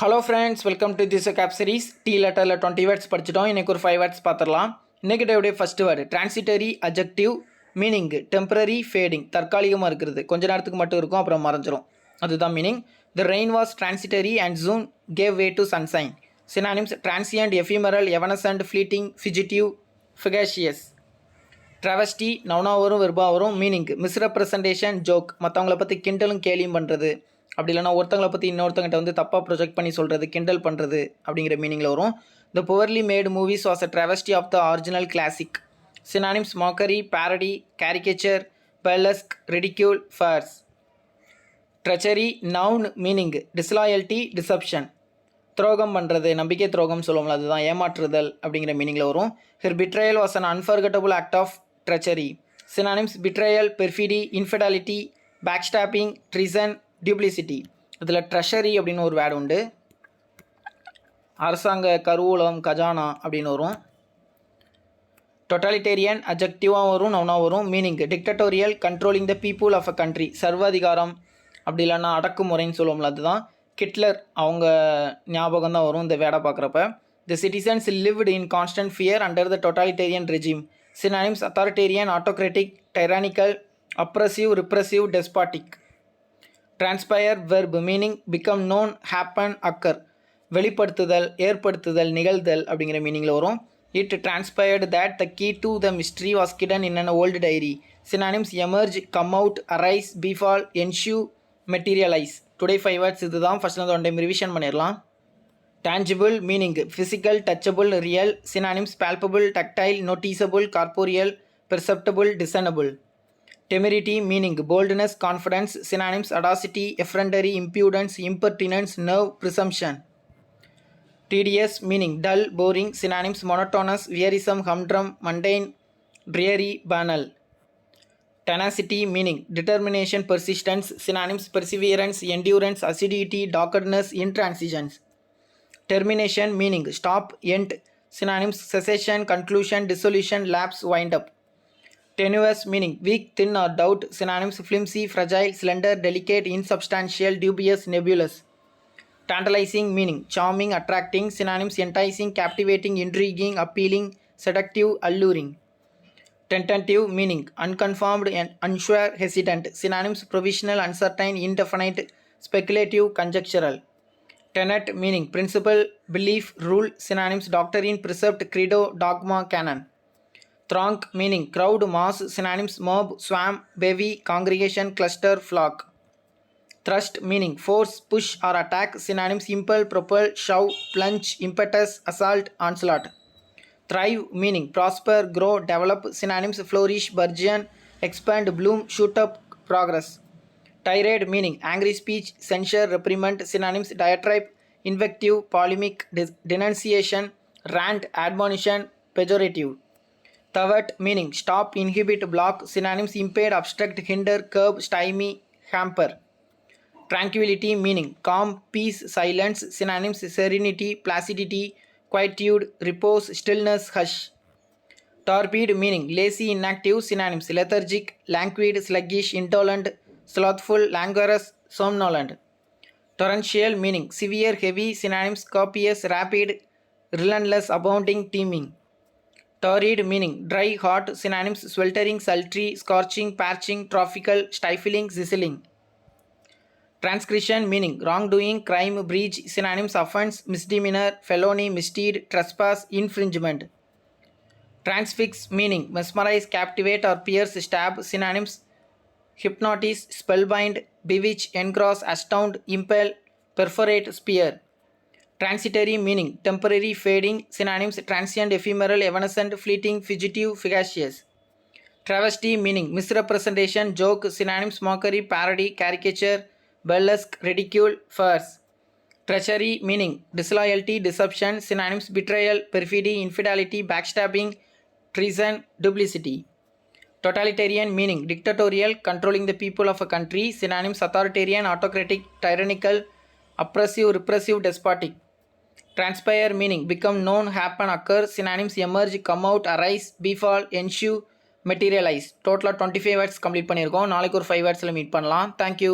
Hello friends, welcome to this cap series. D லெட்டரில் 20 words படிச்சிட்டோம். இன்றைக்கி ஒரு 5 வேர்ட்ஸ் பார்த்துடலாம். இன்றைக்கி டேவுடைய first word transitory adjective. Meaning temporary fading, தற்காலிகமாக இருக்கிறது, கொஞ்ச நேரத்துக்கு மட்டும் இருக்கும் அப்புறம் மறைஞ்சிரும், அதுதான் meaning. The rain was transitory and June gave way to sunshine. Synonyms transient, ephemeral, evanescent, fleeting, fugitive, fugacious. Travesty நவுனா வரும், வெர்பா வரும். மீனிங் மிஸ்ரெப்ரசன்டேஷன், ஜோக், மற்றவங்கள பற்றி கிண்டலும் கேலியும் பண்ணுறது, அப்படி இல்லைனா ஒருத்தங்களை பற்றி இன்னொருத்தங்கிட்ட வந்து தப்பாக ப்ரொஜெக்ட் பண்ணி சொல்கிறது, கிண்டல் பண்ணுறது அப்படிங்கிற மீனிங்கில் வரும். The poorly made movies was a travesty of the original classic. Synonyms mockery, parody, caricature, burlesque, ridicule, farce. Treachery noun, meaning disloyalty, deception, துரோகம் பண்ணுறது, நம்பிக்கை துரோகம் சொல்லுவோம்ல, அதுதான் ஏமாற்றுதல் அப்படிங்கிற மீனிங்கில் வரும். Her betrayal was an unforgettable act of treachery. Synonyms betrayal, perfidy, infidelity, backstabbing, treason, duplicity. இதில் ட்ரெஷரி அப்படின்னு ஒரு வேர்டு உண்டு. அரசாங்க கருவூலம், கஜானா அப்படின்னு வரும். டொட்டாலிட்டேரியன் அட்ஜெக்டிவாக வரும், நவுனாக வரும். Meaning dictatorial, controlling the people of a country, சர்வாதிகாரம், அப்படி இல்லைன்னா அடக்குமுறைன்னு சொல்லுவோம்ல, அதுதான். கிட்லர் அவங்க ஞாபகம் தான் வரும் இந்த வேடை பார்க்குறப்ப. The citizens lived in constant fear under the totalitarian regime. Synonyms authoritarian, autocratic, tyrannical, oppressive, repressive, despotic. Transpire verb, meaning become known, happen, occur, வெளிப்படுத்துதல், ஏற்படுத்துதல், நிகழ்தல் அப்படிங்கிற மீனிங்கில் வரும். It transpired that the key to the mystery was hidden in an old diary. Synonyms emerge, come out, arise, befall, ensue, materialise. Today 5 words இதுதான். First வந்து 1 time revision பண்ணிடலாம். Tangible, meaning physical, touchable, real. Synonyms palpable, tactile, noticeable, corporeal, perceptible, discernible. Temerity, meaning boldness, confidence. Synonyms audacity, effrontery, impudence, impertinence, nerve, presumption. Tedious, meaning dull, boring. Synonyms monotonous, wearisome, humdrum, mundane, dreary, banal. Tenacity, meaning determination, persistence. Synonyms perseverance, endurance, assiduity, doggedness, intransigence. Termination, meaning stop, end. Synonyms cessation, conclusion, dissolution, lapse, wind up. Tenuous, meaning weak, thin or doubt. Synonyms flimsy, fragile, slender, delicate, insubstantial, dubious, nebulous. Tantalizing, meaning charming, attracting. Synonyms enticing, captivating, intriguing, appealing, seductive, alluring. Tentative, meaning unconfirmed and unsure, hesitant. Synonyms provisional, uncertain, indefinite, speculative, conjectural. Tenet, meaning principle, belief, rule. Synonyms doctrine, precept, credo, dogma, canon. Throng, meaning crowd, mass. Synonyms mob, swarm, bevy, congregation, cluster, flock. Thrust, meaning force, push or attack. Synonyms impel, propel, shove, plunge, impetus, assault, onslaught. Thrive, meaning prosper, grow, develop. Synonyms flourish, burgeon, expand, bloom, shoot up, progress. Tirade, meaning angry speech, censure, reprimand. Synonyms diatribe, invective, polemic, denunciation, rant, admonition, pejorative. Thwart, meaning stop, inhibit, block. Synonyms impede, obstruct, hinder, curb, stymie, hamper. Tranquility, meaning calm, peace, silence. Synonyms serenity, placidity, quietude, repose, stillness, hush. Torpid, meaning lazy, inactive. Synonyms lethargic, languid, sluggish, indolent, slothful, languorous, somnolent. Torrential, meaning severe, heavy. Synonyms copious, rapid, relentless, abounding, teeming. Torrid, meaning dry, hot. Synonyms sweltering, sultry, scorching, parching, tropical, stifling, sizzling. Transgression, meaning wrongdoing, crime, breach. Synonyms offense, misdemeanor, felony, misdeed, trespass, infringement. Transfix, meaning mesmerize, captivate or pierce, stab. Synonyms hypnotize, spellbind, bewitch, engross, astound, impel, perforate, spear. Transitory, meaning temporary, fading. Synonyms transient, ephemeral, evanescent, fleeting, fugitive, fugacious. Travesty, meaning misrepresentation, joke. Synonyms mockery, parody, caricature, burlesque, ridicule, farce. Treachery, meaning disloyalty, deception. Synonyms betrayal, perfidy, infidelity, backstabbing, treason, duplicity. Totalitarian, meaning dictatorial, controlling the people of a country. Synonyms authoritarian, autocratic, tyrannical, oppressive, repressive, despotic. Transpire, meaning become known, happen, occur. Synonyms emerge, come out, arise, befall, ensue, materialize. டோட்டலாக 25 words complete பண்ணியிருக்கோம். நாளைக்கு ஒரு 5 வேர்ட்ஸில் meet பண்ணலாம். Thank you.